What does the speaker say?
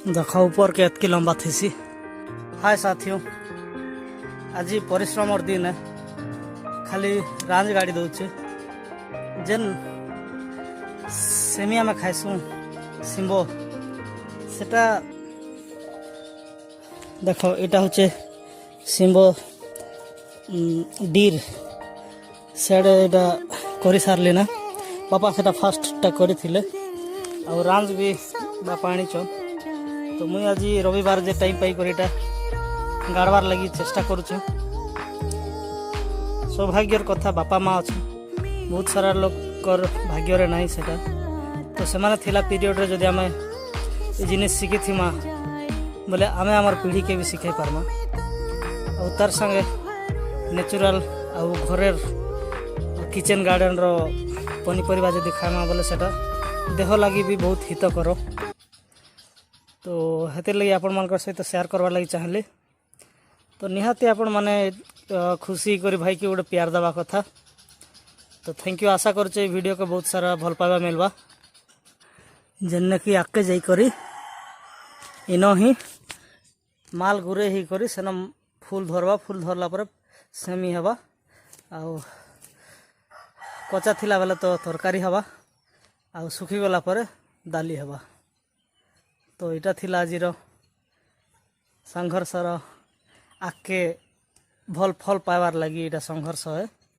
देखा ऊपर के एतकी लंबा थी। हाय साथियों, आज परिश्रम और दिन है। खाली रांझ गाड़ी दौचे जेन सेमिया में खाइसु सिम्बो सेटा देख यहाँ हूँ सिम्बो डीर सेडे कर सारे ना बापा से फास्टा करते रांझ भी बापा आनीचन। तो मुई आज रविवार जे टाइम पाई कर गाड़बार लगी चेष्टा करुचे। सौभाग्यर कथा बापा माँ अच्छे बहुत सारा लोग भाग्य नहीं सेटा। तो से थिला पीरियड रे जदि आमे जिन शिखी थी बोले आमे आमर पीढ़ी के भी शिखाई पार्मा और तार संगे नेचुरल आउ घरेर किचन गार्डन रो पनीपरिया जदि खाइमा बोले सेटा देह लगी भी बहुत हित करो। तो हेतिर लगी आपण मान सहित शेयर करवार लगी चाहली। तो निहाती आपण माने खुशी करी भाई की गोटे प्यार देवा कथा। तो थैंक यू। आशा करुचे वीडियो को बहुत सारा भल पाइबा मिलवा जेने कि आके जाई करी इनो ही माल गुरे ही करी सेन फूल धरवा। फूल धरला पर सेमी हवा आउ कच्चा थिला बेले तो तरकारी हवा आउ सुखी गला पर दाली हवा। तो यहाँ थिला आजिर संघर्षर आके भल फल पाइबार लगी यहाँ संघर्ष है।